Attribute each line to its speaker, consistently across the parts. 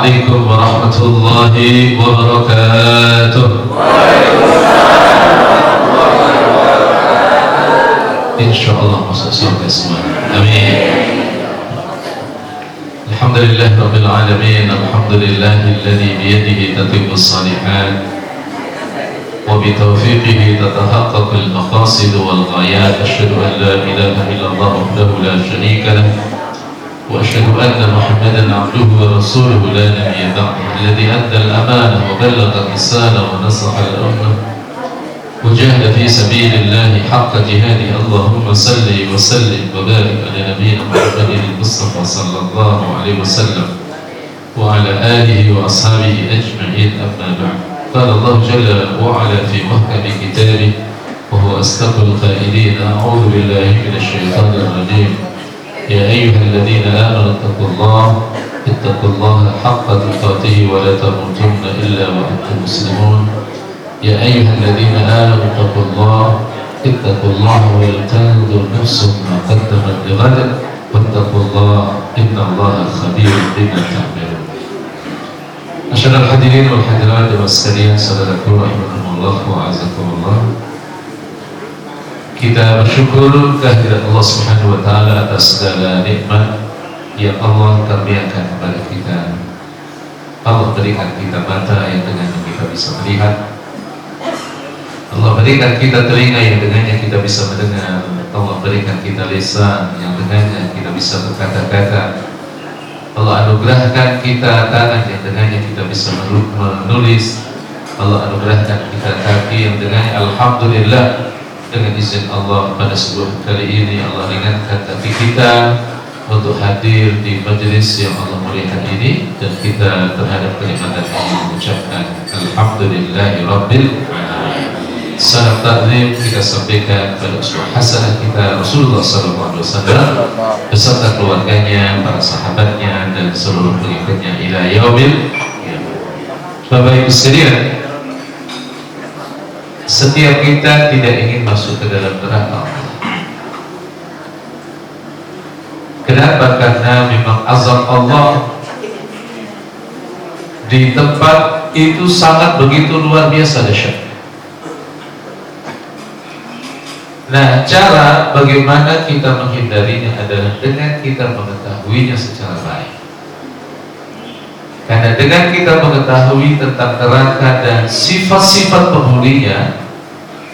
Speaker 1: عليكم ورحمة الله وبركاته. Insyaallah masuk surga semua. Amin. Alhamdulillah Rabbil Alamin. Alhamdulillahilladzi biyadihi tatimmus shalihat wa bitawfiqihi tatahaqqaqul maqasid wal ghayat. Asyhadu an la ilaha illallah wahdahu la syarika lah wa asyhadu anna Muhammadan abduhu wa rasuluhu la nabiyya ba'dahu alladzi adda al-amanah wa ballagha ar-risalah wa nasaha al-ummah وجاهد في سبيل الله حق جهاده. اللهم صل وسلم وبارك على نبينا محمد المصطفى صلى الله عليه وسلم وعلى آله وأصحابه أجمعين. أما بعد، قال الله جل وعلا في محكم كتابه وهو أصدق القائلين: أعوذ بالله من الشيطان الرجيم. يا أيها الذين آمنوا اتقوا الله حق تقاته ولا تموتن إلا وأنتم مسلمون. يا أيها الذين آمنوا اتقوا الله ولتنظر نفس ما قدمت لغد واتقوا الله إن الله خبير بما تعملون. Masyaallah hadirin wal hadirat dan sekalian saudaraku rahimakumullah wa azakumullah. Kita bersyukur kehadirat Allah Subhanahu wa taala atas segala nikmat yang Allah karuniakan kepada kita. Allah berikan kita mata yang dengannya kita bisa melihat. Allah berikan kita telinga yang dengannya kita bisa mendengar. Allah berikan kita lisan yang dengannya kita bisa berkata-kata. Allah anugerahkan kita tangan yang dengannya kita bisa menulis. Allah anugerahkan kita kaki yang dengannya alhamdulillah dengan izin Allah pada sebuah kali ini Allah ringankan kaki kita untuk hadir di majelis yang Allah muliakan ini, dan kita terhadap kenikmatan ini mengucapkan alhamdulillahi rabbil alamin. Salam taklim kita sampaikan kepada uswah hasanah kita Rasulullah SAW beserta keluarganya, para sahabatnya, dan seluruh pengikutnya ila yaumil qiyamah. Bapak Ibu sekalian, setiap kita tidak ingin masuk ke dalam neraka. Kenapa? Karena memang azab Allah di tempat itu sangat begitu luar biasa dahsyat. Nah, cara bagaimana kita menghindarinya adalah dengan kita mengetahuinya secara baik. Karena dengan kita mengetahui tentang neraka dan sifat-sifat penghuninya,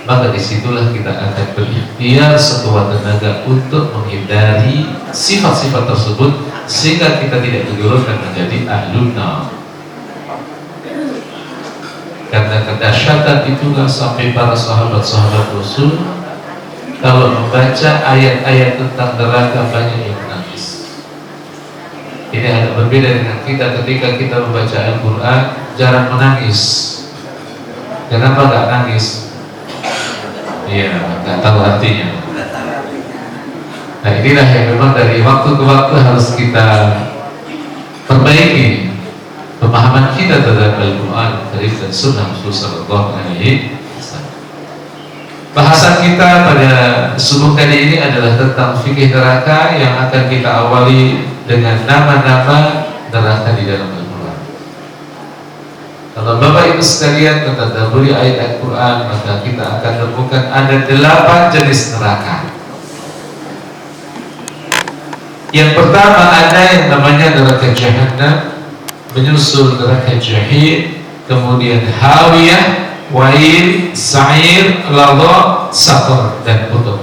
Speaker 1: maka disitulah kita akan berikhtiar sekuat tenaga untuk menghindari sifat-sifat tersebut sehingga kita tidak tergolongkan menjadi ahlun nar. Karena kedahsyatan itulah sampai para sahabat-sahabat Rasul kalau membaca ayat-ayat tentang neraka banyak yang menangis. Ini agak berbeda dengan kita ketika kita membaca Al-Quran jarang menangis. Kenapa gak nangis? Iya, gak tahu artinya. Nah, inilah yang memang dari waktu ke waktu harus kita perbaiki pemahaman kita terhadap Al-Quran dan Sunnah Rasulullah sallallahu alaihi wasallam. Bahasan kita pada subuh kali ini adalah tentang fikih neraka yang akan kita awali dengan nama-nama neraka di dalam Al-Quran. Kalau Bapak Ibu sekalian mentadabburi ayat Al-Quran, maka kita akan temukan ada 8 jenis neraka. Yang pertama ada yang namanya neraka Jahannam, menyusul neraka Jahim, kemudian Hawiyah, Wail, Sa'ir, Ladha, Saqar, dan Qutb.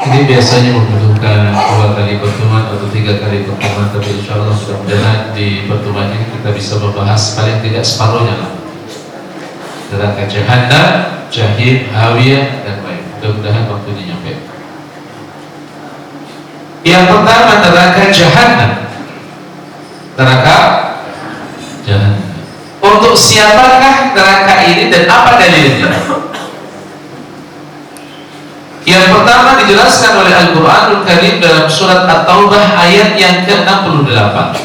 Speaker 1: Ini biasanya membutuhkan 2 kali pertemuan atau 3 kali pertemuan, tapi insyaAllah mudah-mudahan di pertemuan ini kita bisa membahas paling tidak separuhnya lah. Neraka Jahannam, Jahim, Hawiyah, dan Wail. Mudah-mudahan waktunya nyampe. Yang pertama neraka Jahannam. Neraka Jahannam. Untuk siapakah neraka ini dan apa dalilnya? Yang pertama dijelaskan oleh Al-Quranul Karim dalam surat At-Taubah ayat yang ke-68.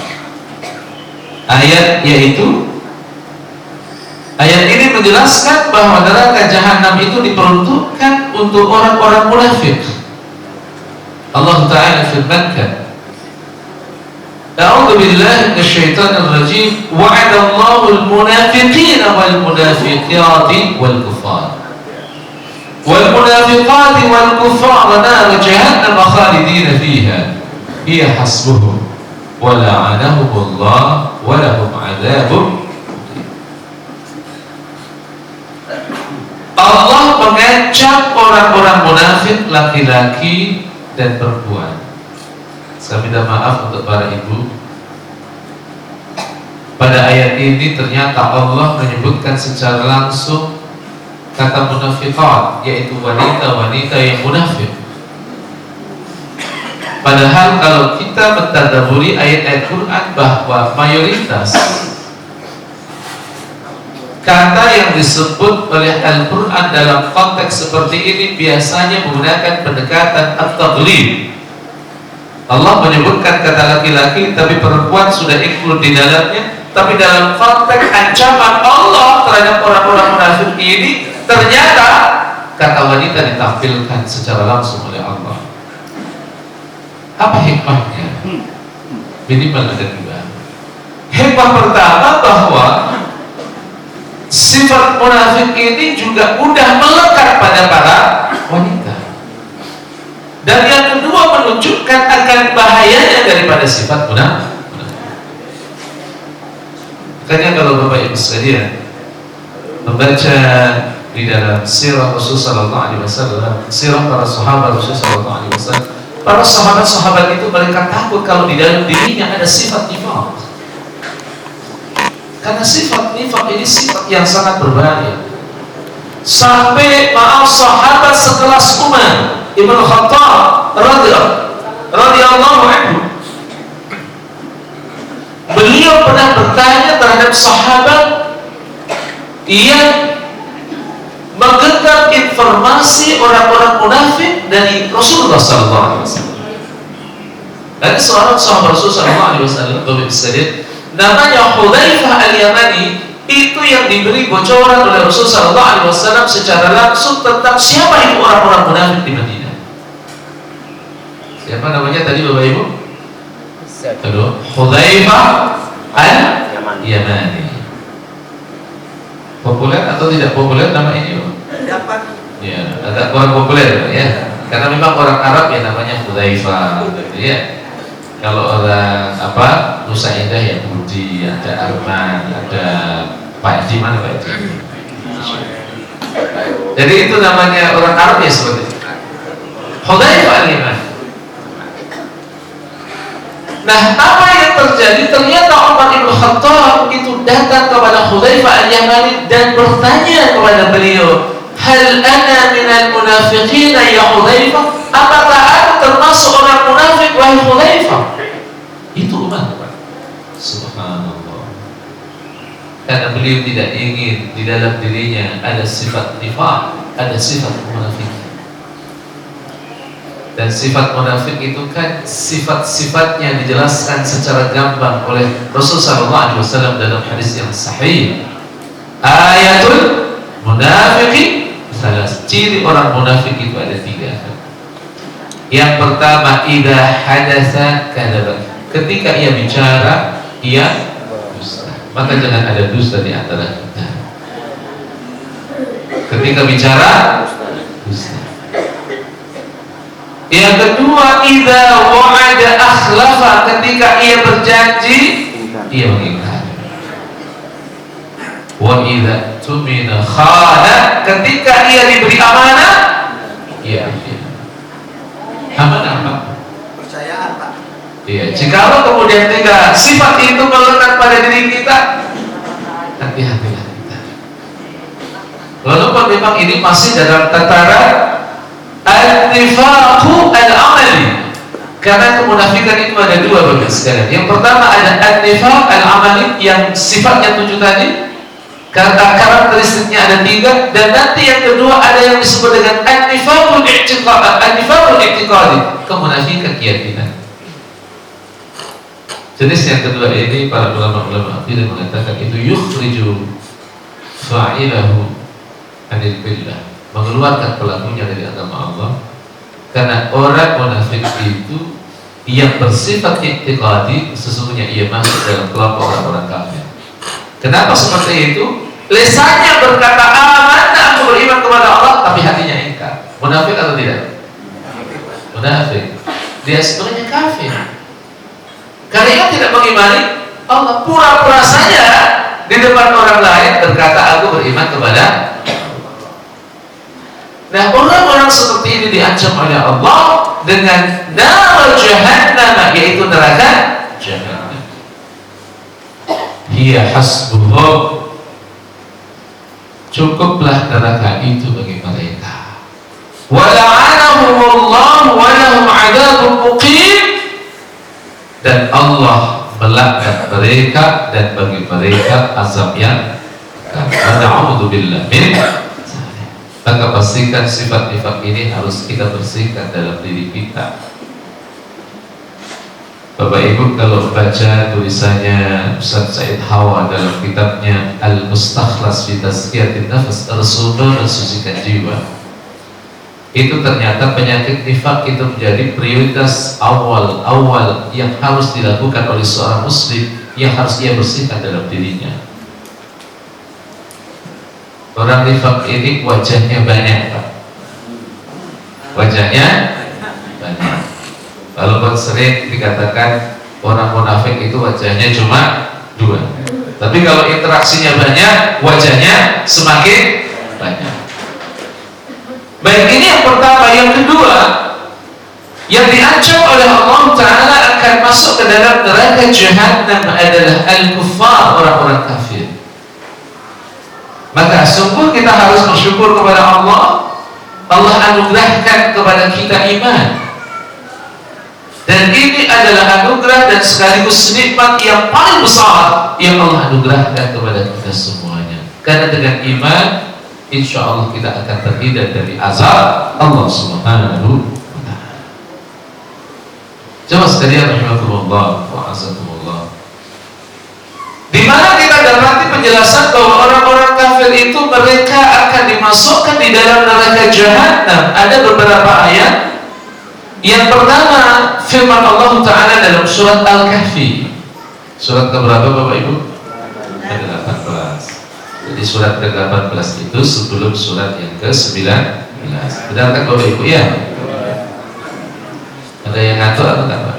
Speaker 1: Ayat ini menjelaskan bahwa neraka Jahannam itu diperuntukkan untuk orang-orang munafik. Allah Ta'ala firmankan, A'udzu billahi minasyaitonir rajim. Wa'adallahu al-munafiqina wal munafiqati wal kuffar. Wal munafiqati wal kuffar nar jahannam khalidina fiha. Hiya hasbuhum wa la'anahumullah wa lahum 'adzabun. Allah mengancam orang-orang munafik laki-laki dan perempuan. Saya minta maaf untuk para ibu. Pada ayat ini ternyata Allah menyebutkan secara langsung kata munafiqat, yaitu wanita-wanita yang munafik. Padahal kalau kita mentadabburi ayat-ayat Quran bahwa mayoritas kata yang disebut oleh Al-Quran dalam konteks seperti ini biasanya menggunakan pendekatan at-taghlib. Allah menyebutkan kata laki-laki, tapi perempuan sudah ikut di dalamnya. Tapi dalam konteks ancaman Allah terhadap orang-orang munafik ini, ternyata kata wanita ditampilkan secara langsung oleh Allah. Apa hikmahnya? Minimal ada dua. Hikmah pertama bahwa sifat munafik ini juga mudah melekat pada para wanita. Dan yang kedua menunjukkan akan bahayanya daripada sifat munafik. Makanya kalau Bapak Ibu sekalian membaca di dalam sirah Rasulullah SAW, sirah para sahabat Rasulullah SAW, para sahabat-sahabat itu mereka takut kalau di dalam dirinya ada sifat nifaq. Karena sifat nifaq ini sifat yang sangat berbahaya. Sampai maaf sahabat sekelas Umar Ibn Khattab radhiyallahu anhu, beliau pernah bertanya terhadap sahabat yang menggenggam informasi orang-orang munafik dari Rasulullah SAW. Ada seorang sahabat Rasulullah SAW, Bapak sekalian, namanya Hudzaifah al-Yamani, itu yang diberi bocoran oleh Rasulullah SAW secara langsung tentang siapa itu orang-orang munafik di Madinah. Siapa namanya tadi Bapak Ibu? Aduh, Hudzaifah al-Yamani. Populer atau tidak populer nama ini?
Speaker 2: Dapat.
Speaker 1: Ya, agak kurang populer ya. Karena memang orang Arab ya namanya Hudzaifah, gitu ya. Kalau orang Nusa Indah ya Budi, ada Arman, ada Pak Haji, mana Pak Haji? Jadi itu namanya orang Arab ya seperti itu. Hudzaifah al-Yamani. Nah, apa yang terjadi? Ternyata Umar Ibn Khattab itu datang kepada Hudzaifah al-Yamani dan bertanya kepada beliau, "Hal ana minal munafiqina ya Hudzaifah?" Apakah aku termasuk orang munafik wahai Hudzaifah? Itu Umar. Subhanallah. Karena beliau tidak ingin di dalam dirinya ada sifat nifaq, ada sifat munafik. Dan sifat munafik itu kan sifat-sifatnya dijelaskan secara gamblang oleh Rasulullah SAW dalam hadis yang sahih. Ayatul munafiqi salas. Ciri orang munafik itu ada 3. Yang pertama, idza hadatsa kadzaba. Ketika ia bicara, ia dusta. Maka jangan ada dusta di antara kita. Ketika bicara, dusta. Yang kedua, idza wa'ada akhlafa. Ketika ia berjanji, ia mengingkari. Wa idza tumina khana. Ketika ia diberi amanah, ia berkhianat. Amanah apa?
Speaker 2: Percayaan, Pak.
Speaker 1: Iya. Jikalau kemudian 3 sifat itu melekat pada diri kita, hati-hatilah kita. Walaupun memang ini masih dalam tataran an-nifaqu al-amali. Karena kemunafikan itu ada 2 Bapak sekalian. Yang pertama ada an-nifaq al-amali yang sifatnya 7 tadi. Karakteristiknya ada 3, dan nanti yang kedua ada yang disebut dengan an-nifaqul i'tiqadi, kemunafikan keyakinan. Jenis yang kedua ini para ulama-ulama tidak mengatakan itu yukhriju fa'ilahu anil billah, mengeluarkan pelakunya dari agama Allah. Karena orang munafik itu yang bersifat i'tiqadi, sesungguhnya ia masuk dalam kelompok orang-orang kafir. Kenapa seperti itu? Lisannya berkata amanah, aku beriman kepada Allah, tapi hatinya ingkar. Munafik atau tidak? Munafik. Dia sebenarnya kafir. Karena ia tidak mengimani Allah, pura-pura saja di depan orang lain berkata aku beriman kepada. Nah, orang-orang seperti ini diancam oleh Allah dengan nar jahannam, yaitu neraka jahannam. Hiya hasbuhum, cukuplah neraka itu bagi mereka. Wa la'anahumullah wa lahum 'adzabun muqim, dan Allah melaknat mereka dan bagi mereka azab yang na'udzubillah min. Maka pastikan sifat-sifat ini harus kita bersihkan dalam diri kita. Bapak Ibu kalau baca tulisannya Ustaz Said Hawa dalam kitabnya Al-Mustakhlas fi Tazkiyatin Nafs, Rasulullah mensucikan jiwa, itu ternyata penyakit nifak itu menjadi prioritas awal yang harus dilakukan oleh seorang muslim, yang harus ia bersihkan dalam dirinya. Orang nifak ini wajahnya banyak, Pak. Wajahnya banyak. Walaupun sering dikatakan orang munafik itu wajahnya cuma 2, tapi kalau interaksinya banyak, wajahnya semakin banyak. Baik, ini yang pertama. Yang kedua, yang diancam oleh Allah Ta'ala akan masuk ke dalam neraka jahannam adalah al-kuffar, orang-orang kafir. Maka sungguh kita harus bersyukur kepada Allah. Allah anugerahkan kepada kita iman, dan ini adalah anugerah dan sekaligus nikmat yang paling besar yang Allah anugerahkan kepada kita semuanya. Karena dengan iman, insya Allah kita akan terhindar dari azab Allah Subhanahu wa ta'ala. Jemaah sekalian rahimakumullah wa azakumullah, di mana kita dapati penjelasan bahwa orang-orang kafir itu mereka akan dimasukkan di dalam neraka jahannam. Ada beberapa ayat. Yang pertama, firman Allah Ta'ala dalam surat Al-Kahfi. Surat keberapa Bapak Ibu? Ke-18. Jadi surat ke-18 itu sebelum surat yang ke-19. Benarkah Bapak Ibu? Ya. Ada yang ngatur atau tak Pak?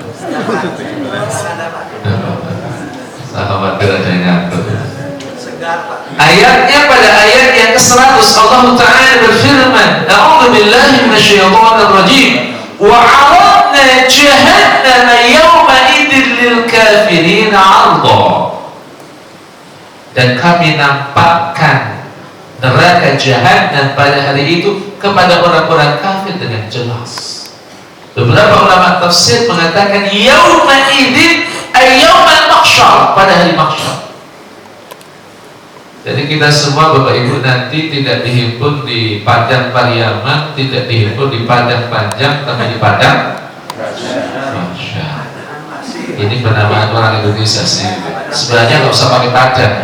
Speaker 1: Saya khawatir ada yang ngatur. Ayatnya pada ayat yang ke-100 Allah Ta'ala berfirman, A'udzu billahi minasyaitonir rajim, wa 'aradna jahannama yawma idzin lil kafirin 'arda. Dan kami nampakkan neraka jahannam pada hari itu kepada orang-orang kafir dengan jelas. Beberapa ulama tafsir mengatakan yawma idzin ay yaumal mahsyar, pada hari mahsyar. Jadi kita semua Bapak Ibu nanti tidak dihimpun di padang Pariaman, tidak dihimpun di padang Panjang, tapi di padang mahsyar. Ini penamaan orang Indonesia sih. Sebenarnya nggak usah pakai padang.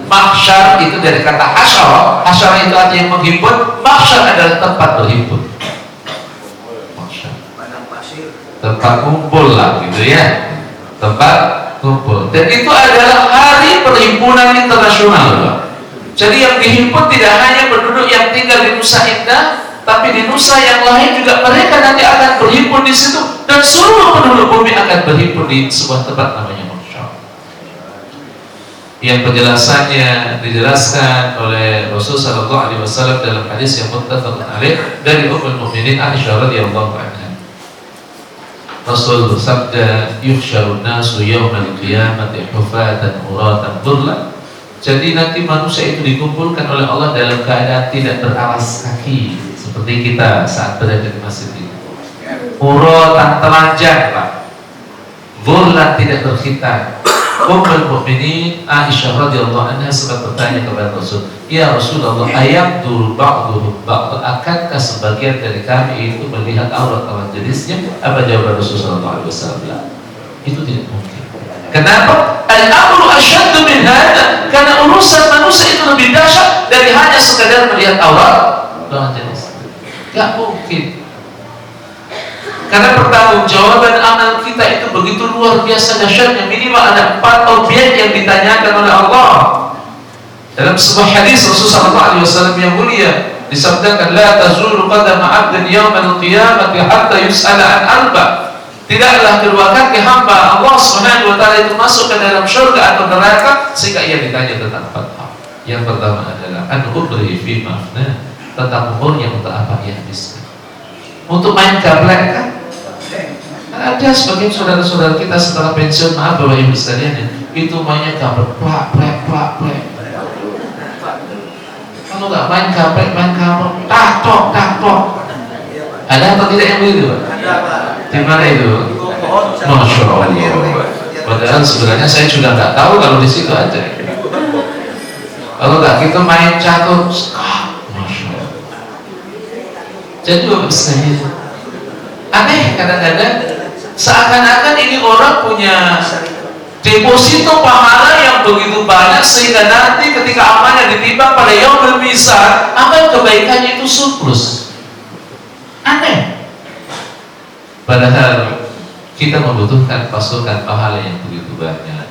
Speaker 1: Mahsyar itu dari kata hasyar. Hasyar itu artinya menghimpun. Mahsyar adalah tempat berhimpun. Mahsyar. Tempat kumpul lah gitu ya. Tempat kumpul. Dan itu adalah hari perhimpunan internasional, Pak. Jadi yang dihimpun tidak hanya penduduk yang tinggal di Nusa Indah, tapi di Nusa yang lain juga mereka nanti akan berhimpun di situ, dan seluruh penduduk bumi akan berhimpun di sebuah tempat namanya mahsyar. Yang penjelasannya dijelaskan oleh Rasulullah SAW dalam hadis yang muttafaqun alaih dari Ummul Mukminin Aisyah radhiyallahu anha. Rasul bersabda, yuhsyarun nasu yawmal qiyamati hufatan uratan ghurlan. Jadi nanti manusia itu dikumpulkan oleh Allah dalam keadaan tidak beralas kaki seperti kita saat berada di masjid ini. Uratan, telanjang, Pak. Ghurlan, tidak berkhitan. Ummul Mukminin Aisyah radhiyallahu anha sempat bertanya kepada Rasul, ya Rasulullah, ayamdur ba'duhum ba'd, akankah sebagian dari kami itu melihat aurat lawan jenisnya? Apa jawaban Rasulullah SAW? Itu tidak mungkin. Kenapa? Al-amru asyaddu min hada, karena urusan manusia itu lebih dahsyat dari hanya sekadar melihat aurat lawan jenis. Gak mungkin. Karena pertanggungjawaban amal kita itu begitu luar biasa dahsyatnya. Minimal ada 4 objek yang ditanyakan oleh Allah. Dalam sebuah hadis Rasulullah SAW yang mulia disabdakan, la tazulu qadama 'abdin yaumal qiyamati hatta yus'ala an arba. Tidaklah kedua kaki hamba Allah Subhanahu wa taala itu masuk ke dalam surga atau neraka sehingga ia ditanya tentang 4 hal. Yang pertama adalah an ubri fi mafna, tentang umur yang untuk apa ia habiskan. Untuk main gaplek kan? Ada sebagian saudara-saudara kita setelah pensiun, maaf Bapak Ibu sekalian, itu mainnya gaplek, plak. Kalau nggak main gaplek, main gaplek, tak tok. Ada atau tidak yang begitu, Pak?
Speaker 2: Ada, Pak.
Speaker 1: Di mana itu? Masya Allah. Padahal sebenarnya saya juga nggak tahu kalau di situ ada. Kalau nggak kita main catur, Masya Allah. Jadi Bapak sekalian, aneh kadang-kadang seakan-akan ini orang punya deposito pahala yang begitu banyak sehingga nanti ketika amalnya ditimbang pada yaumul mizan, amal kebaikannya itu surplus. Aneh. Padahal kita membutuhkan pasukan pahala yang begitu banyak.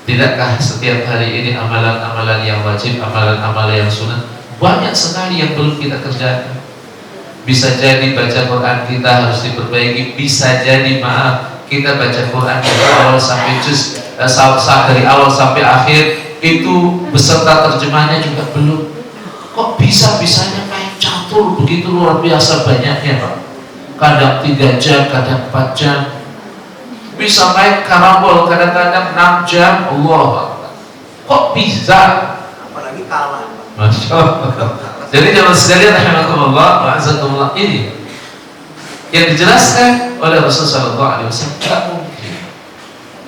Speaker 1: Tidakkah setiap hari ini amalan-amalan yang wajib, amalan-amalan yang sunnah banyak sekali yang belum kita kerjakan. Bisa jadi baca Quran kita harus diperbaiki. Bisa jadi kita baca Quran dari awal sampai juz, dari awal sampai akhir itu beserta terjemahnya juga belum. Kok bisa-bisanya main catur begitu luar biasa banyaknya, Pak? Kadang 3 jam, kadang 4 jam. Bisa main karambol kadang-kadang 6 jam. Allah, kok bisa?
Speaker 2: Apalagi kalah.
Speaker 1: Masya Allah. Jadi jemaah sekalian rahimakumullah wa azakumullah, ini yang dijelaskan oleh Rasulullah SAW tidak mungkin.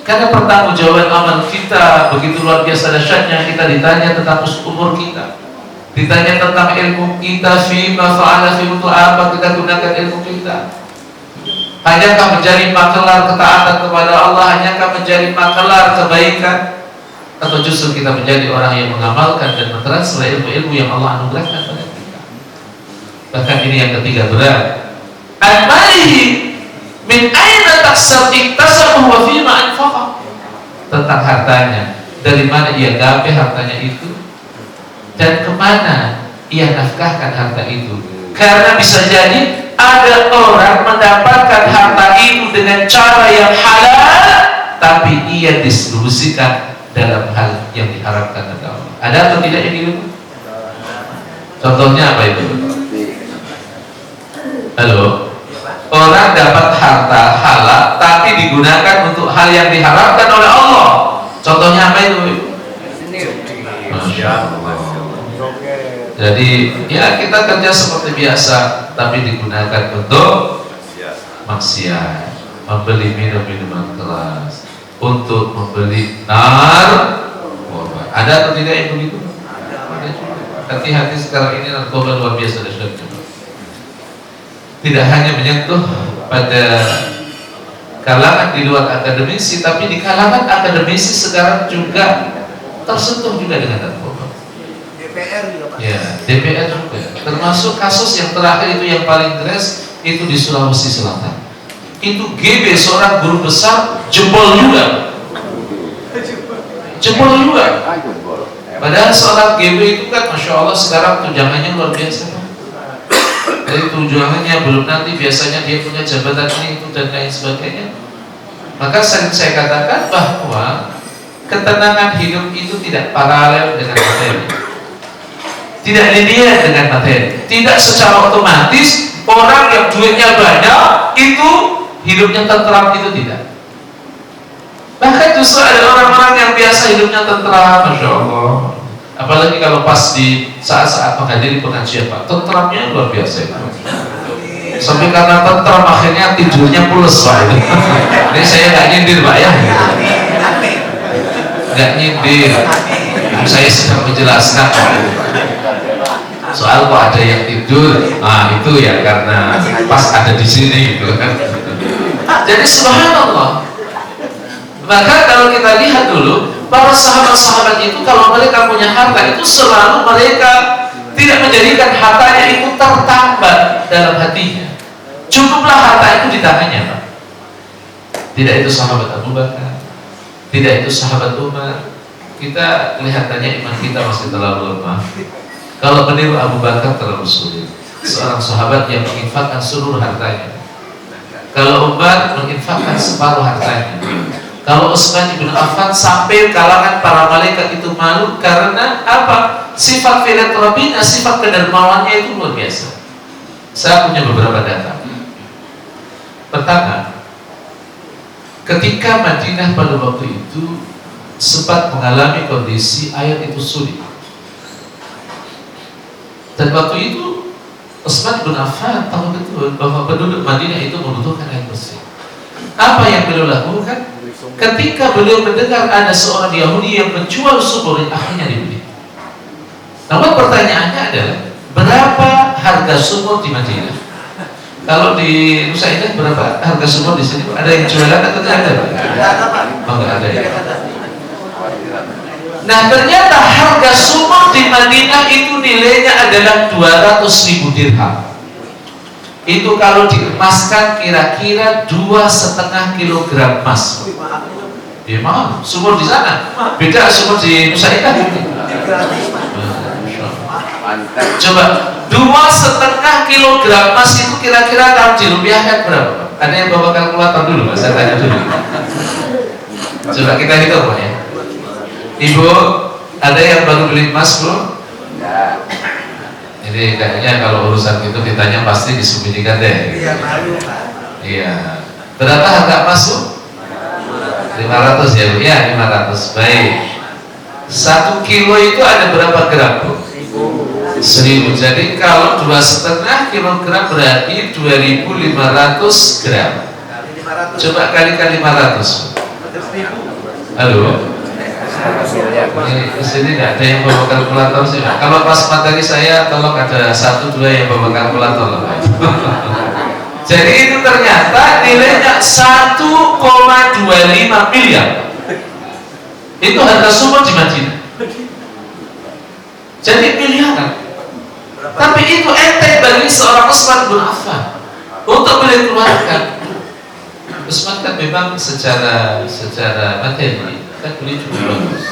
Speaker 1: Karena pertanggungjawaban amal kita begitu luar biasa dahsyatnya. Kita ditanya tentang umur kita, ditanya tentang ilmu kita, fima fa'ala, untuk apa kita gunakan ilmu kita. Hanyakah menjadi makelar ketaatan kepada Allah? Hanyakah menjadi makelar kebaikan? Atau justru kita menjadi orang yang mengamalkan dan mentransfer ilmu-ilmu yang Allah anugerahkan pada kita? Bahkan ini yang ketiga berat. Al-malihi min aina taksab iktasabuhu wa fima anfaqa. Tentang hartanya, dari mana ia gapai hartanya itu dan kemana ia nafkahkan harta itu. Karena bisa jadi ada orang mendapatkan harta itu dengan cara yang halal, tapi ia distribusikan dalam hal yang diharapkan oleh Allah. Ada atau tidak yang gitu? Contohnya apa itu? Halo? Orang dapat harta halal tapi digunakan untuk hal yang diharapkan oleh Allah. Contohnya apa itu? Masya Allah. Jadi ya kita kerja seperti biasa tapi digunakan untuk maksiat, membeli minuman keras, untuk membeli narkoba. Ada atau tidak yang begitu? Ada juga. Hati-hati sekarang ini narkoba luar biasa dahsyatnya. Tidak hanya menyentuh pada kalangan di luar akademisi, tapi di kalangan akademisi sekarang juga tersentuh juga dengan narkoba.
Speaker 2: DPR juga, Pak.
Speaker 1: Ya, DPR juga. Termasuk kasus yang terakhir itu yang paling keras itu di Sulawesi Selatan. Itu GB seorang guru besar jebol juga. Padahal seorang GB itu kan Masya Allah sekarang tunjangannya luar biasa. Jadi tunjangannya belum nanti biasanya dia punya jabatan ini itu dan lain sebagainya. Maka sering saya katakan bahwa ketenangan hidup itu tidak paralel dengan materi, tidak linear dengan materi. Tidak secara otomatis orang yang duitnya banyak itu hidupnya tentram, itu tidak. Bahkan justru ada orang-orang yang biasa hidupnya tentram, Masya Allah. Apalagi kalau pas di saat-saat menghadiri pengajian, Pak, tentramnya luar biasa itu. Sampai karena tentram akhirnya tidurnya pules, Pak. Ini saya nggak nyindir, Pak, ya. Nggak nyindir. Saya sedang menjelaskan soal kok ada yang tidur. Nah itu ya karena pas ada di sini gitu kan. Jadi subhanallah. Maka kalau kita lihat dulu, para sahabat-sahabat itu kalau mereka punya harta itu selalu mereka tidak menjadikan hartanya itu tertambat dalam hatinya. Cukuplah harta itu di tangannya, Pak. Tidak itu sahabat Abu Bakar, tidak itu sahabat Umar. Kita kelihatannya iman kita masih terlalu lemah. Kalau meniru Abu Bakar terlalu sulit. Seorang sahabat yang menginfakkan seluruh hartanya. Kalau Umar menginfakkan separuh hartanya. Kalau Utsman bin Affan sampai kalangan para malaikat itu malu karena apa? Sifat filantropinya, sifat kedermawannya itu luar biasa. Saya punya beberapa data. Pertama, ketika Madinah pada waktu itu sempat mengalami kondisi air itu sulit, dan waktu itu Utsman bin Affan tahu betul bahwa penduduk Madinah itu membutuhkan air bersih. Apa yang beliau lakukan? Ketika beliau mendengar ada seorang Yahudi yang menjual sumur, akhirnya dibeli. Namun pertanyaannya adalah, berapa harga sumur di Madinah? Kalau di Nusa Indah berapa harga sumur di sini? Ada yang jualan atau tidak ada? Oh, nggak ada ya. Nah, ternyata harga sumur di Madinah itu nilainya adalah 200.000 dirham. Itu kalau diemaskan kira-kira 2,5 kilogram emas. Ya mahal, sumur di sana. Beda sumur di Nusa Indah. Coba 2,5 kilogram emas itu kira-kira kalau dirupiahkan berapa? Ada yang bawa kalkulator dulu, Pak? Saya tanya dulu. Coba kita hitung, Pak ya. Ibu, ada yang baru beli emas, Bu? Jadi kayaknya kalau urusan itu ditanya pasti disembunyikan deh.
Speaker 2: Iya, malu, Pak.
Speaker 1: Iya. Berapa harga emas, Bu? 500 ya, Bu? Ya, 500. Baik. 1 kilo itu ada berapa gram, Bu? 1.000. Jadi kalau 2,5 kilogram berarti 2.500 gram. Coba kalikan 500. Halo. Ini di sini nggak ada yang bawa kalkulator sih, Pak. Kalau pas materi saya tolong ada 1-2 yang bawa kalkulator lah, Pak. Jadi itu ternyata nilainya 1,25 miliar. Itu harga sumur di Madinah. Jadi miliaran. Tapi itu enteng bagi seorang Utsman bin Affan untuk beliau keluarkan. Utsman kan memang secara materi kan beliau cukup bagus.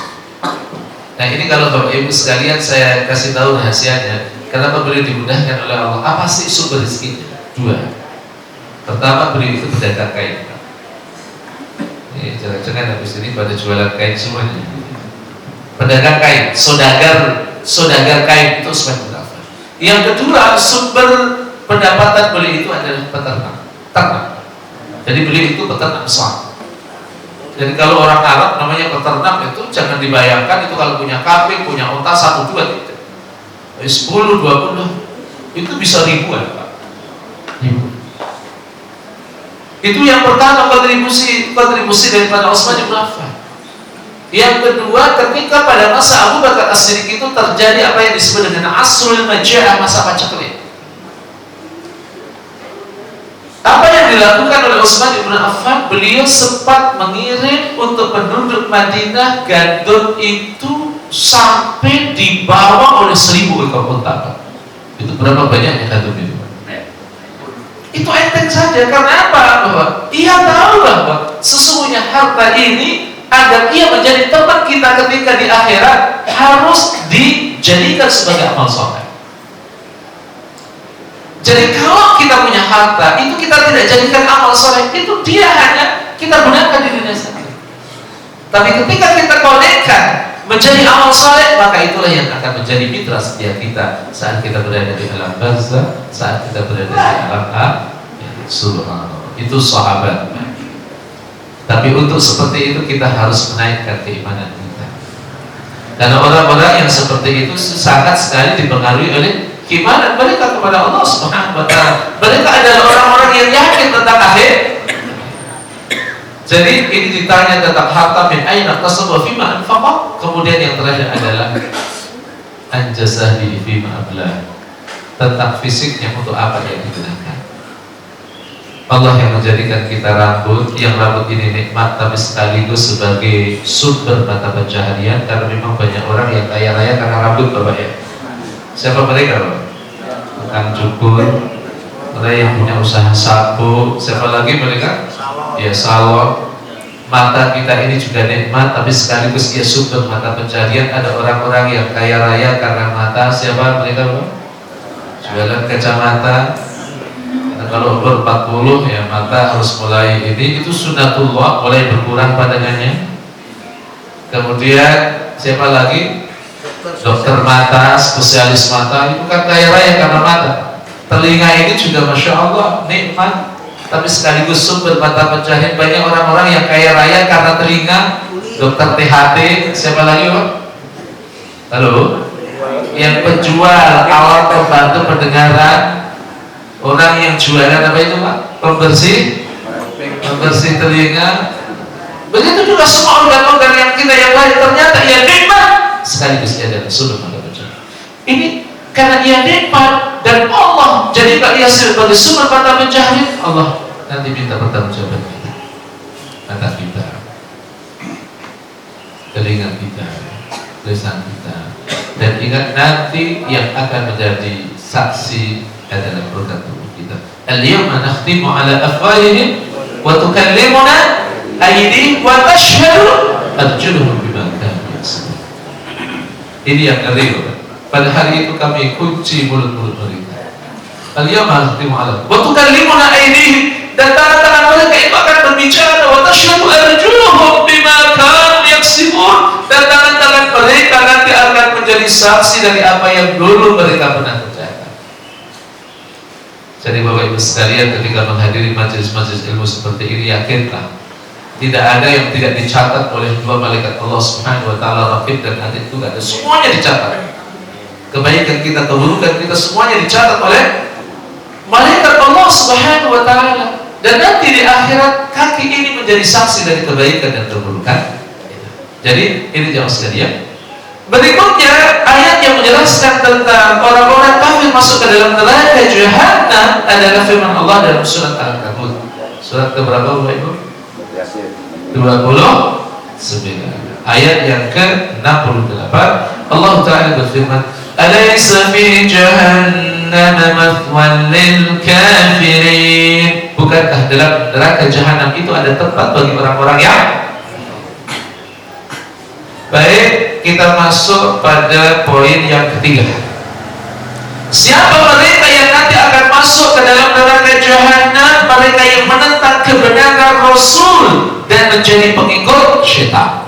Speaker 1: Nah ini kalau Bapak Ibu sekalian saya kasih tahu rahasianya. Kenapa beliau dimudahkan oleh Allah? Apa sih sumber rezekinya? 2. Pertama, beliau itu pedagang kain. Jangan-jangan habis ini pada jualan kain semuanya. Pedagang kain, saudagar kain itu Utsman bin Affan. Yang kedua, sumber pendapatan beliau itu adalah ternak. Jadi beliau itu peternak besar. Jadi kalau orang Arab namanya peternak itu jangan dibayangkan itu kalau punya kambing, punya unta 1-2 gitu. 10, 20 itu bisa ribuan, Pak. Itu yang pertama kontribusi daripada Utsman bin Affan. Yang kedua, ketika pada masa Abu Bakar As-Siddiq itu terjadi apa yang disebut dengan asrul majaa, masa paceklik. Apa yang dilakukan oleh Utsman bin Affan? Beliau sempat mengirim untuk penduduk Madinah gandum itu sampai dibawa oleh 1.000 ekor unta. Itu berapa banyaknya gandum itu? Itu enteng saja. Karena apa? Bahwa ia tahu bahwa sesungguhnya harta ini agar ia menjadi teman kita ketika di akhirat harus dijadikan sebagai amal soleh. Jadi kalau kita punya harta itu kita tidak jadikan amal soleh, itu dia hanya kita gunakan di dunia saja. Tapi ketika kita konekkan menjadi amal soleh, maka itulah yang akan menjadi mitra setia kita saat kita berada di alam barzah, saat kita berada di alam subhanallah. Itu sahabat. Tapi untuk seperti itu kita harus menaikkan keimanan kita. Karena orang-orang yang seperti itu sangat sekali dipengaruhi oleh keimanan mereka kepada Allah Subhanahu wa Ta'ala. Mereka adalah orang-orang yang yakin tentang akhir. Jadi ini ditanya tentang harta min aina kasaba fima anfaqa. Kemudian yang terakhir adalah anjasahi fima abla. Tentang fisiknya untuk apa yang digunakan. Allah yang menjadikan kita rambut, yang rambut ini nikmat tapi sekaligus sebagai sumber mata pencaharian. Karena memang banyak orang yang kaya raya karena rambut, Bapak ya. Siapa mereka, Pak? Tukang cukur, Ada yang punya usaha sapu, siapa lagi mereka?
Speaker 2: Salon.
Speaker 1: Ya salon. Mata kita ini juga nikmat, tapi sekaligus ia sumber mata pencarian. Ada orang-orang yang kaya raya karena mata. Siapa mereka, Bang? Jualan kacamata. Karena kalau umur 40 ya mata harus mulai ini, itu sunatullah, mulai berkurang pandangannya. Kemudian siapa lagi? Dokter mata, spesialis mata, itu kan kaya raya karena mata. Telinga ini juga Masya Allah nikmat, tapi sekaligus sumber mata pencaharian. Banyak orang-orang yang kaya raya karena telinga. Dokter THT, siapa lagi, Pak? Halo? Yang penjual alat pembantu pendengaran. Orang yang jualan apa itu, Pak? Pembersih telinga. Begitu juga semua organ-organ yang kita yang lain, ternyata ia nikmat, sekaligus ia adalah sumber mata pencaharian. Ini karena ia nikmat dan Allah jadikan ia sebagai sumber mata pencaharian. Allah nanti minta pertanggungjawaban kita, mata kita, telinga kita, lisan kita, dan ingat nanti yang akan menjadi saksi adalah organ tubuh kita. Al-yawma nakhtimu ala afwahihim wa tukallimuna aydihim wa tashhadu arjuluhum bima kanu yaksubun. Ini yang ngeri. Pada hari itu kami kunci mulut-mulut mereka. Al-yawma nakhtimu ala wa tukallimuna aydihim, dan tangan-tangan mereka itu akan berbicara, wa tashhadu arjuluhum bima kanu yaksubun, dan tangan-tangan mereka nanti akan menjadi saksi dari apa yang dulu mereka pernah kerjakan. Jadi Bapak Ibu sekalian, ketika menghadiri majelis-majelis ilmu seperti ini, yakinlah tidak ada yang tidak dicatat oleh dua malaikat Allah Subhanahu wa taala, Raqib dan Atid, itu ada, semuanya dicatat. Kebaikan kita, keburukan kita, semuanya dicatat oleh malaikat Allah Subhanahu wa taala. Dan nanti di akhirat kaki ini menjadi saksi dari kebaikan dan keburukan. Jadi ini jamaah sekalian. Berikutnya ayat yang menjelaskan tentang orang-orang kafir masuk ke dalam neraka Jahannam adalah firman Allah dalam surat Al-Ankabut. Surat keberapa Bapak Ibu? 29. Ayat yang ke-68. Allah Ta'ala berfirman, "Alaysa fi jahannam mathwan lil kafirin." Bukankah dalam neraka Jahannam itu ada tempat bagi orang-orang yang baik? Kita masuk pada poin yang ketiga. Siapa mereka yang nanti akan masuk ke dalam neraka Jahannam? Mereka yang menentang kebenaran Rasul dan menjadi pengikut syaitan.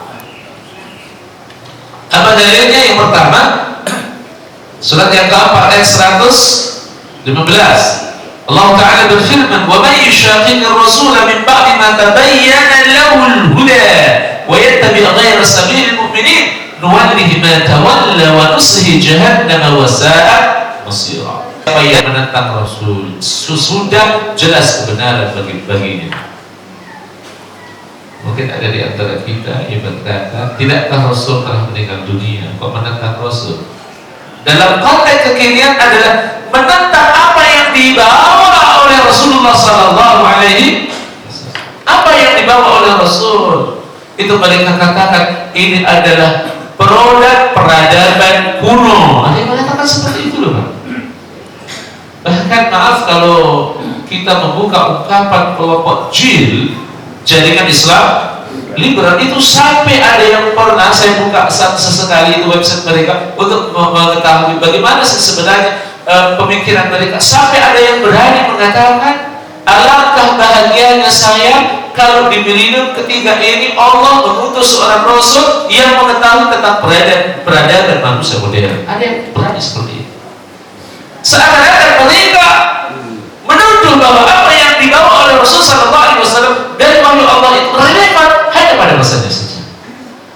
Speaker 1: Apa dalilnya? Yang pertama, surat yang keempat ayat 115. Allah Ta'ala berfirman, "Wa may yushaqiqir rasula min ba'di ma tabayyana lahul huda wa yattabi' ghayra sabilil mu'minin nuwallihi ma tawalla wa nuslihi jahannam wa sa'at masira." Siapa yang menentang Rasul, sudah jelas kebenaran baginya. Mungkin ada di antara kita yang berkata, tidakkah Rasul telah meninggal dunia, kok menentang Rasul? Dalam konteks kekinian adalah menentang apa yang dibawa oleh Rasulullah Sallallahu Alaihi Wasallam. Apa yang dibawa oleh Rasul itu mereka katakan ini adalah produk peradaban kuno. Ada yang mengatakan seperti itu loh, Pak. Bahkan maaf kalau kita membuka ungkapan kelompok jil jaringan Islam liberal itu, sampai ada yang pernah saya buka sesekali itu website mereka untuk mengetahui bagaimana sih sebenarnya pemikiran mereka. Sampai ada yang berani mengatakan, alangkah bahagianya saya kalau di milenium ketiga ini Allah mengutus seorang Rasul yang mengetahui tentang peradaban manusia modern. Ada yang berani seperti itu. Seakan-akan mereka menuduh bahwa apa yang dibawa oleh Rasul Sallallahu Alaihi Wasallam dari wahyu Allah itu relevan hanya pada masanya saja.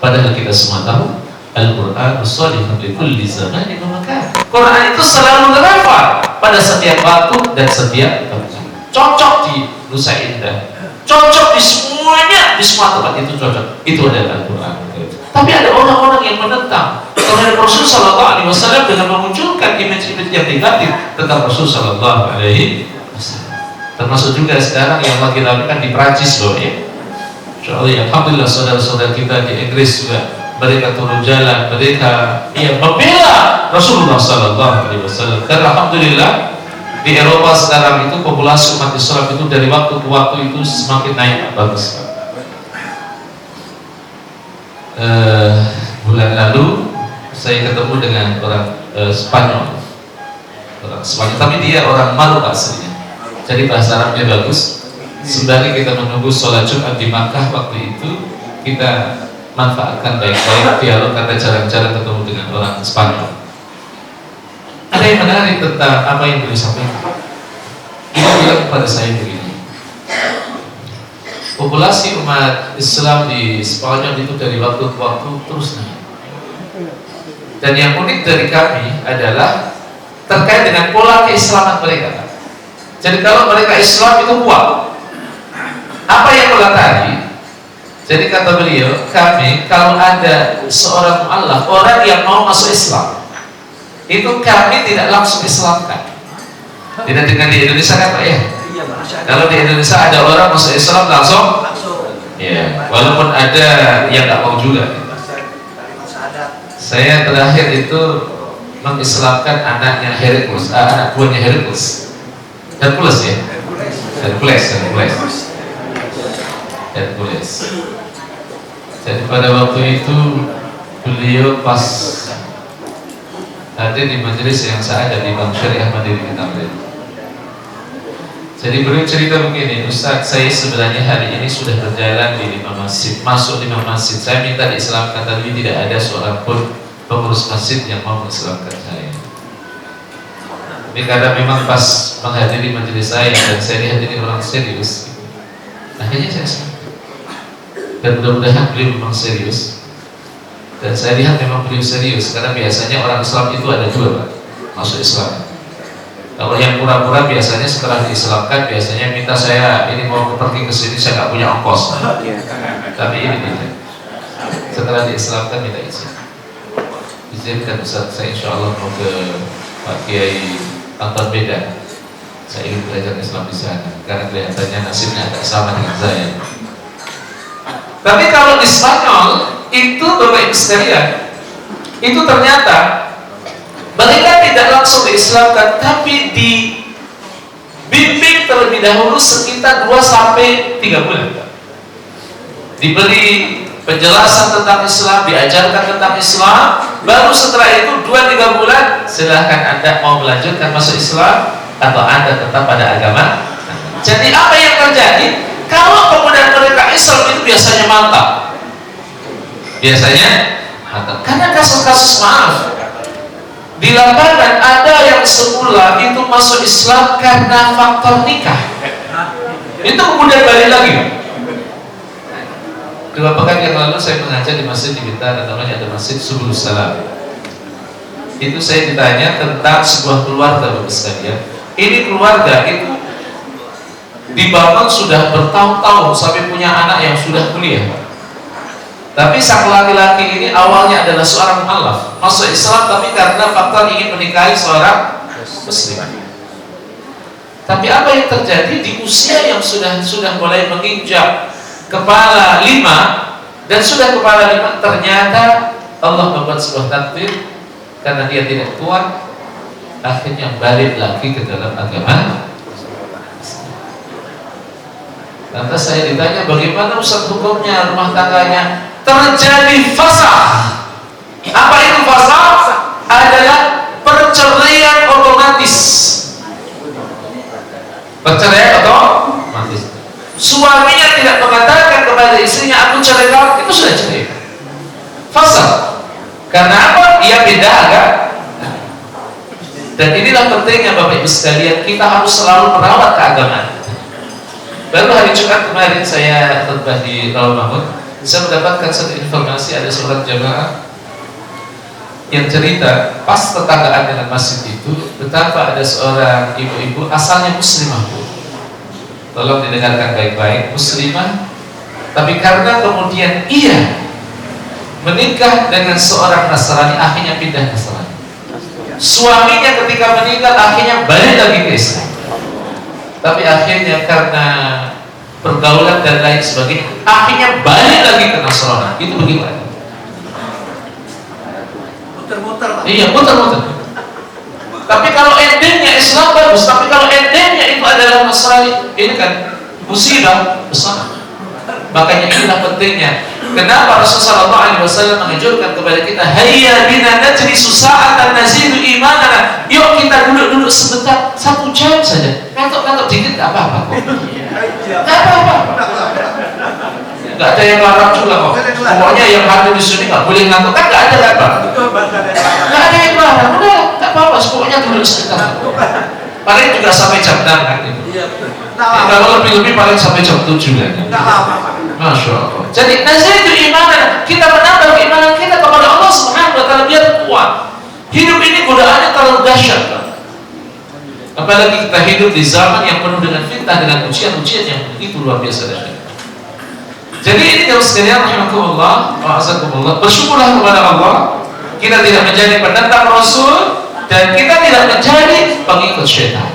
Speaker 1: Padahal kita semua tahu Al-Quran shalihun li kulli zamanin wa makan. Quran itu selalu relevan pada setiap waktu dan setiap tempat. Cocok di Nusa Indah, cocok di semuanya, di semua tempat itu cocok. Itu adalah Al-Quran. Tapi ada orang-orang yang menentang terhadap Rasul Sallallahu Alaihi Wasallam dengan memunculkan image-image yang negatif tentang Rasul Sallallahu Alaihi Wasallam. Termasuk juga sekarang yang lagi lakukan di Prancis loh ya. Insyaallah, alhamdulillah saudara-saudara kita di Inggris juga mereka turun jalan, mereka membela Rasulullah Sallallahu Alaihi Wasallam. Dan alhamdulillah di Eropa sekarang itu populasi umat Islam itu dari waktu ke waktu itu semakin naik, bagus. Bulan lalu saya ketemu dengan orang Spanyol, tapi dia orang Maroko aslinya, jadi bahasa Arabnya bagus. Sembari kita menunggu sholat Jumat di Makkah waktu itu, kita manfaatkan baik-baik dialog, kata jarang-jarang ketemu dengan orang Spanyol. Ada yang menarik tentang apa yang beliau sampaikan. Dia bilang kepada saya begini, populasi umat Islam di Spanyol itu dari waktu ke waktu terus naik. Dan yang unik dari kami adalah terkait dengan pola keislaman mereka. Jadi kalau mereka Islam itu kuat. Apa yang melatari? Jadi kata beliau, kami kalau ada seorang mu'allaf, orang yang mau masuk Islam, itu kami tidak langsung Islamkan. Tidak dengan di Indonesia kan Pak ya?
Speaker 2: Iya, Pak.
Speaker 1: Kalau di Indonesia ada orang masuk Islam langsung, ya, walaupun ada yang tak mau juga. Saya terakhir itu mengislamkan anaknya Hercules, anak buahnya Hercules. Hercules ya? Hercules. Jadi pada waktu itu beliau pas hadir di majelis yang saya ada di Bank Syariah Mandiri Tamrin. Jadi beliau cerita begini, Ustaz, saya sebenarnya hari ini sudah berjalan di 5 masjid, masuk 5 masjid. Saya minta diislamkan, tapi tidak ada seorang pun pengurus masjid yang mau mengislamkan saya. Ini karena memang pas menghadiri majelis saya dan saya lihat ini orang serius, akhirnya saya islamkan. Dan mudah-mudahan beliau memang serius. Dan saya lihat memang beliau serius, karena biasanya orang Islam itu ada dua Pak, masuk Islam. Kalau yang pura-pura biasanya setelah diislamkan biasanya minta saya ini mau pergi ke sini, saya nggak punya ongkos. Tapi ini tidak. Setelah diislamkan minta izin. Izinkan Ustaz, saya insya Allah mau ke Pak Kiai Anton Beda. Saya ingin belajar Islam di sana karena kelihatannya nasibnya agak sama dengan saya. Tapi kalau di Spanyol itu Bapak Ibu sekalian, itu ternyata mereka tidak langsung diislamkan, tapi dibimbing terlebih dahulu sekitar 2-3 bulan. Diberi penjelasan tentang Islam, diajarkan tentang Islam, baru setelah itu 2-3 bulan silahkan Anda mau melanjutkan masuk Islam atau Anda tetap pada agama. Jadi apa yang terjadi? Kalau kemudian mereka Islam itu biasanya mantap. Karena kasus-kasus maaf di lapangan ada yang semula itu masuk Islam karena faktor nikah. Itu kemudian balik lagi. 2 pekan yang lalu saya mengajar di masjid di Blitar, namanya ada Masjid Subul Salam. Itu saya ditanya tentang sebuah keluarga Bapak sekalian. Ini keluarga itu dibangun sudah bertahun-tahun sampai punya anak yang sudah kuliah. Tapi sang laki-laki ini awalnya adalah seorang mu'allaf, masuk Islam tapi karena faktor ingin menikahi seorang muslim. Tapi apa yang terjadi di usia yang sudah mulai menginjak kepala 5 dan sudah kepala 5, ternyata Allah membuat sebuah takdir karena dia tidak kuat, akhirnya balik lagi ke dalam agama. Lantas saya ditanya, bagaimana Ustaz hukumnya rumah tangganya? Terjadi fasah. Apa itu fasah? Adalah perceraian otomatis. Perceraian otomatis. Suaminya tidak mengatakan kepada istrinya, aku cerai kamu, itu sudah cerai. Fasah. Karena apa? Dia beda agama. Dan inilah pentingnya Bapak Ibu sekalian, kita harus selalu merawat keagamaan. Baru hari Jumat kemarin saya khutbah di Rawamangun, saya mendapatkan satu informasi, ada seorang jamaah yang cerita pas tetanggaan dengan masjid itu betapa ada seorang ibu-ibu asalnya muslimah. Tolong didengarkan baik-baik, muslimah, tapi karena kemudian ia menikah dengan seorang Nasrani, akhirnya pindah Nasrani. Suaminya ketika meninggal akhirnya balik lagi ke Islam. Tapi akhirnya karena pergaulan dan lain sebagainya, akhirnya balik lagi ke Nasrani. Itu bagaimana?
Speaker 2: Muter-muter Pak.
Speaker 1: Iya, muter-muter. Tapi kalau ente endingnya Islam bagus, tapi kalau endingnya itu adalah Nasrani, ini kan musibah besar. Makanya inilah pentingnya. Kenapa Rasulullah SAW menganjurkan kepada kita, hayya bina najlisu sa'atan nazidu imanana. Yuk kita duduk-duduk sebentar, 1 jam saja. Ngantuk-ngantuk dikit gak apa-apa kok. Gak apa-apa. Gak ada yang larang juga kok. Pokoknya yang hadir di sini gak boleh ngantuk, kan gak ada apa. Gak ada yang larang, udah gak apa-apa. Pokoknya duduk sebentar. Paling juga sampai jam 6 kan itu. Kalau lebih-lebih paling sampai jam 7 kan. Masya Allah. Jadi nazidu imanan, kita menambah keimanan kita kepada Allah Subhanahu wa taala biar kuat. Hidup ini godaannya terlalu dahsyat. Apalagi kita hidup di zaman yang penuh dengan fitnah, dengan ujian-ujian yang begitu luar biasa dahsyat. Jadi ini jemaah sekalian rahimakumullah wa azakumullah, bersyukurlah kepada Allah kita tidak menjadi penentang Rasul dan kita tidak menjadi pengikut syaitan.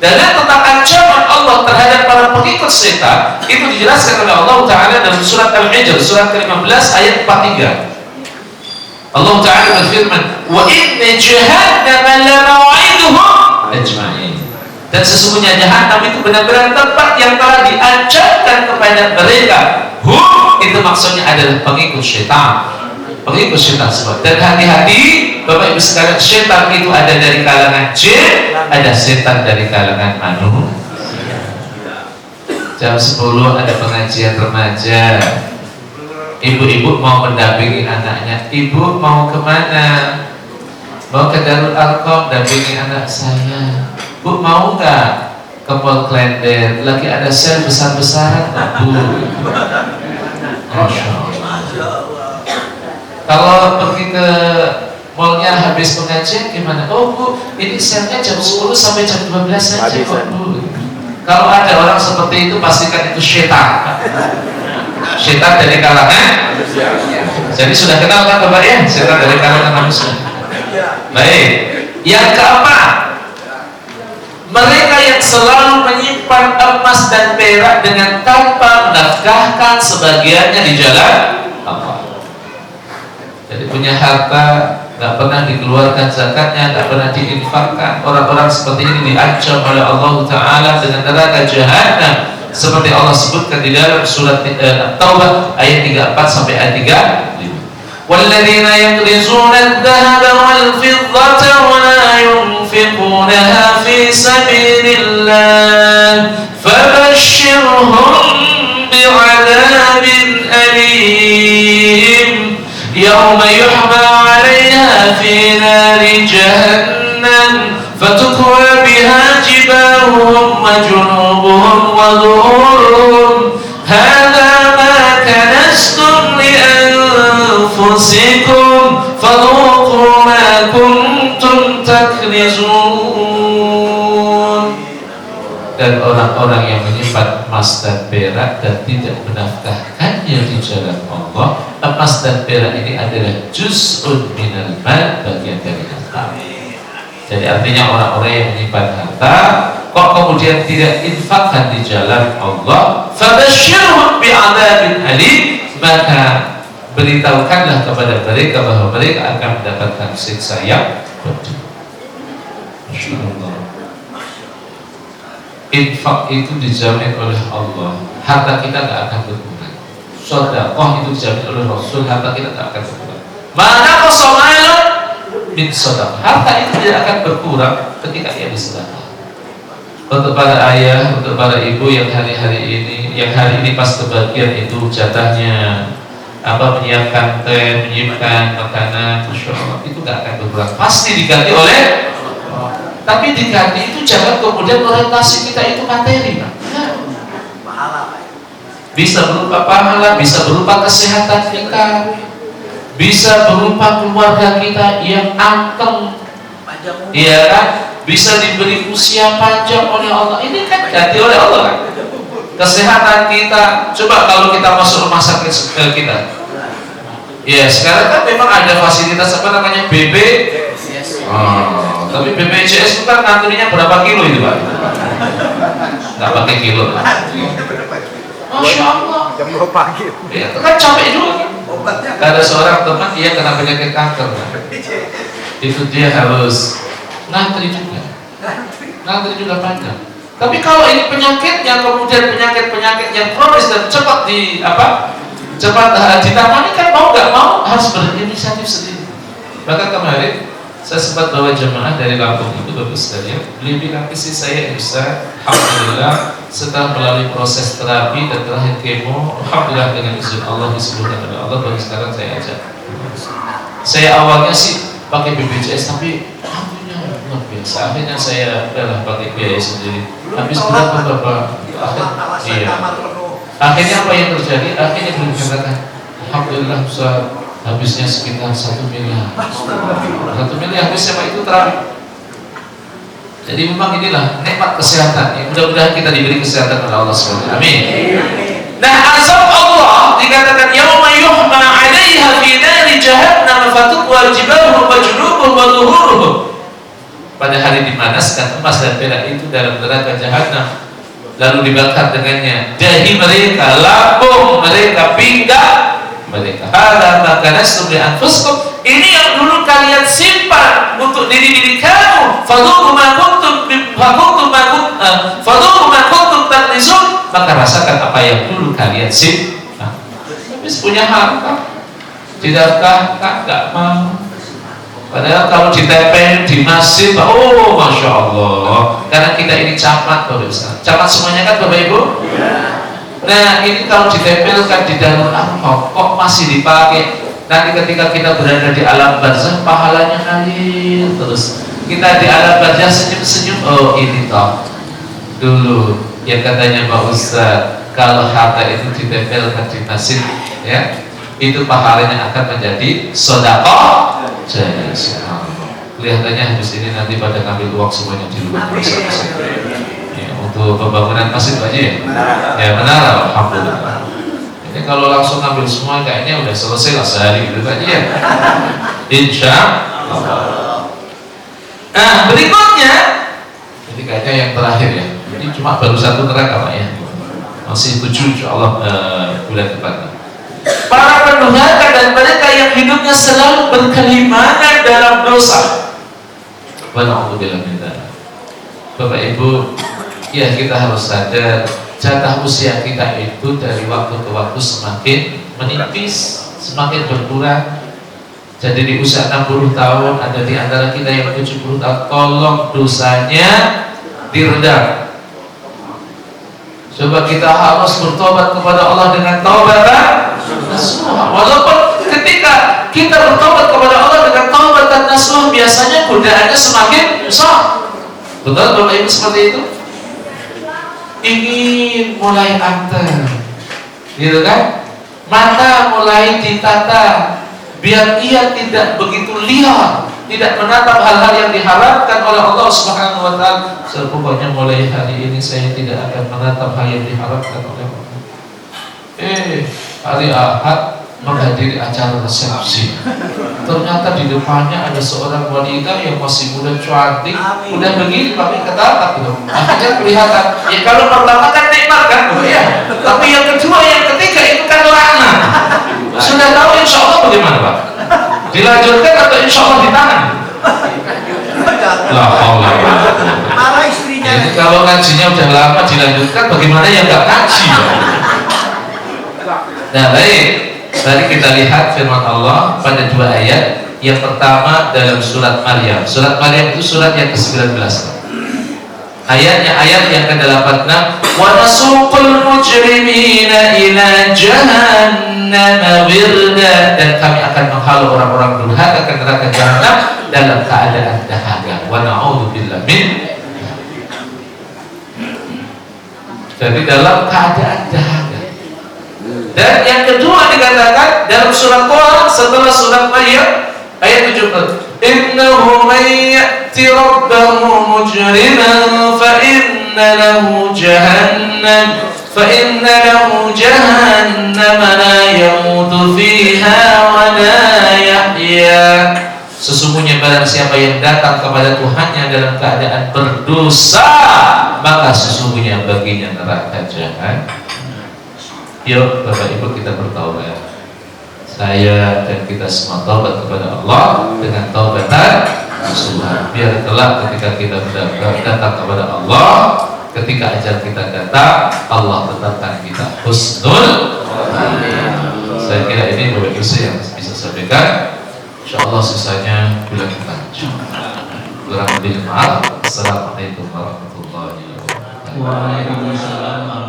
Speaker 1: Dan tentang ancaman Allah terhadap para pengikut setan itu dijelaskan oleh Allah Ta'ala dalam surat Al-Hijr, surat ke-15 ayat 43. Allah Ta'ala berfirman, wa inna jahannama lamaw'iduhum ajma'in. Dan sesungguhnya jahannam itu benar-benar tempat yang telah diancamkan kepada mereka. Itu maksudnya adalah pengikut setan. Pengikut setan semua. Dan hati-hati Bapak Ibu sekalian, setan itu ada dari kalangan jin, ada setan dari kalangan manusia. Jam 10 ada pengajian remaja. Ibu-ibu mau mendampingi anaknya. Ibu mau kemana? Mau ke Darul Arqam dampingi anak saya. Bu mau nggak ke Mall Klender? Lagi ada sel besar-besaran, Bu. Masya Allah. Kalau pergi ke mallnya habis pengajian gimana? Oh Bu, ini selnya jam 10 sampai jam 12 saja kok Bu. Kalau ada orang seperti itu pastikan itu setan. Setan dari kalangan manusia. Jadi sudah kenal kan Bapak ya? Setan dari kalangan manusia. Baik. Yang keempat, mereka yang selalu menyimpan emas dan perak dengan tanpa menafkahkan sebagiannya di jalan Allah. Jadi punya harta nggak pernah dikeluarkan zakatnya, nggak pernah diinfakkan. Orang-orang seperti ini diancam oleh Allah Ta'ala dengan neraka jahanam, seperti Allah sebutkan di dalam surat Taubah ayat 34 sampai ayat 35. وَالَّذِينَ يَكْنِزُونَ الذَّهَبَ وَالْفِضَّةَ وَلَا يُنْفِقُونَهَا فِي سَبِيلِ اللَّهِ فَبَشِّرْهُم بِعَذَابٍ أَلِيمٍ يوم يحمى عليها في نار جهنم فتكوى بها جباههم وجنوبهم وظهورهم هذا ما كنزتم لأنفسكم فذوقوا ما كنتم تكنزون. Dan orang-orang yang menyimpan emas dan perak dan tidak menafkahkannya di jalan Allah, emas dan perak ini adalah juz'un minal mal, bagian dari harta. Jadi artinya orang-orang yang menyimpan harta kok kemudian tidak infakkan di jalan Allah, fabasyirhum bi'adzabin alim, maka beritahukanlah kepada mereka bahwa mereka akan mendapatkan siksa yang pedih. Masyaallah. Infak itu dijamin oleh Allah, harta kita tidak akan berkurang. Sedekah itu dijamin oleh Rasul, harta kita tidak akan berkurang. Mana kosomalun min sedekah, harta itu tidak akan berkurang ketika ia bersedekah. Untuk para ayah, untuk para ibu yang hari-hari ini pas kebagian itu jatahnya menyiapkan teh, menyiapkan makanan, Masya Allah, itu tidak akan berkurang, pasti diganti oleh. Tapi diganti itu jangan kemudian orientasi kita itu materi, Pak.
Speaker 2: Pahala, Pak.
Speaker 1: Bisa berupa pahala, bisa berupa kesehatan kita, bisa berupa keluarga kita yang angkeng, iya kan? Bisa diberi usia panjang oleh Allah. Ini kan ganti oleh Allah kan? Kesehatan kita, coba kalau kita masuk rumah sakit kita, ya sekarang kan memang ada fasilitas BB. Tapi BPJS itu kan ngantrinya berapa kilo itu Pak? Nggak pakai kilo. Masya Allah.
Speaker 2: Jam 2 pagi.
Speaker 1: Ya, itu kan capek juga. Ada seorang teman dia kena penyakit kanker. Itu dia harus ngantri juga. ngantri juga panjang. Tapi kalau ini penyakitnya, kemudian penyakit yang kronis dan cepat ditangani, kan mau nggak mau harus berinisiatif sendiri. Bahkan kemarin saya sempat bawa jemaah dari Lampung itu, Bapak sekalian, beliau bilang ke saya, Ustaz, alhamdulillah setelah melalui proses terapi dan terakhir kemo, alhamdulillah dengan izin Allah, disebutkan oleh Allah, baru sekarang saya ajak. Saya awalnya sih pakai BPJS, tapi alhamdulillah luar biasa. Akhirnya saya adalah pakai biaya sendiri. Habis berapa Bapak? Iya. Akhirnya apa yang terjadi? Akhirnya beliau katakan, alhamdulillah Ustaz, habisnya sekitar 1 miliar. 1 miliar habisnya Pak, itu terapi. Jadi memang inilah nikmat kesehatan. Ya, mudah-mudahan kita diberi kesehatan oleh Allah SWT. Amin. Nah, azab Allah dikatakan yauma yuhma 'alaiha fi nari jahannam fatutwa jibahuhum wa junubuhum wa zuhuruhum. Pada hari dimanaskan emas dan perak itu dalam neraka jahanam, lalu dibakar dengannya dahi mereka, lambung mereka, pinggang mereka. Hada makanastum li anfusikum. Ini yang dulu kalian simpan untuk diri-diri kamu. Fadhuqu ma kuntum taknizun. Maka rasakan apa yang dulu kalian simpan. Habis punya harta, tidakkah enggak mau? Padahal kalau ditempel di masjid, oh masya Allah. Karena kita ini camat, Bapak Ibu. Camat semuanya kan Bapak Ibu? Nah, ini kalau ditempelkan di dalam amplop, kok masih dipakai? Nanti ketika kita berada di alam barzah, pahalanya ngalir terus. Kita di alam barzah senyum-senyum, oh ini toh dulu yang katanya Pak Ustaz, kalau harta itu ditempelkan di masjid, ya, itu pahalanya akan menjadi sedekah. Jadi kelihatannya habis ini nanti pada ngambil uang semuanya di luar. Ya, untuk pembangunan masjid aja ya. Ya benar, alhamdulillah. Ini kalau langsung ngambil semua kayaknya udah selesai lah sehari gitu aja ya. Insya Allah. Nah berikutnya, ini kayaknya yang terakhir ya. Ini cuma baru 1 neraka Pak ya. Masih 7 insya Allah bulan depan. Para pendurhaka dan mereka yang hidupnya selalu berkelimangan dalam dosa. Wala'udzubillah min dzalik. Bapak Ibu, ya kita harus sadar jatah usia kita itu dari waktu ke waktu semakin menipis, semakin berkurang. Jadi di usia 60 tahun ada di antara kita yang 70 tahun, tolong dosanya diredam. Coba kita harus bertobat kepada Allah dengan taubatan nasuha. Walaupun ketika kita bertobat kepada Allah dengan taubatan nasuha, biasanya godaannya semakin besar. Betul Bapak Ibu seperti itu? Ingin mulai antar, gitu kan? Mata mulai ditata biar ia tidak begitu liar, tidak menatap hal-hal yang diharapkan oleh Allah Subhanahu wa taala. Pokoknya mulai hari ini saya tidak akan menatap hal yang diharapkan oleh Allah. Hari Ahad menghadiri acara resepsi. Ternyata di depannya ada seorang wanita yang masih muda cantik, udah begini pakai ketatap gitu. Akhirnya kelihatan. Ya kalau pertama kan nikmat kan, ya. Tapi yang kedua, yang ketiga itu kan laknat. Sudah tahu insya Allah bagaimana Pak? Dilanjutkan atau insya Allah ditahan? La haula wala quwwata.
Speaker 2: Marah istrinya.
Speaker 1: Jadi kalau ngajinya udah lama dilanjutkan, bagaimana yang nggak ngaji? Nah baik, tadi kita lihat firman Allah pada 2 ayat. Yang pertama dalam surat Maryam. Surat Maryam itu surat yang ke-19. Ayatnya ayat yang ke-86. Wa nasuqul mujrimina ila jahannam wirda. Dan kami akan menghalau orang-orang durhaka ke neraka jahanam dalam keadaan dahaga. Wa na'udzubillah min. Jadi dalam keadaan dahaga. Dan yang kedua dikatakan dalam surat Quran setelah surat Maryam ayat 70. Innahu may ya'ti rabbahu mujriman fa inna lahu jahannam la yamutu fiha wa la yahya. Sesungguhnya barang siapa yang datang kepada Tuhannya dalam keadaan berdosa, maka sesungguhnya baginya neraka jahanam. Yuk Bapak Ibu kita bertaubat. Saya dan kita semua taubat kepada Allah dengan taubatan nasuha. Biar kelak ketika kita datang kepada Allah, ketika ajal kita datang, Allah tetapkan kita husnul. Saya kira ini beberapa yang bisa sampaikan. Insyaallah sisanya bulan depan. Kurang lebih maaf. Assalamualaikum warahmatullahi wabarakatuh.
Speaker 3: Waalaikumsalam.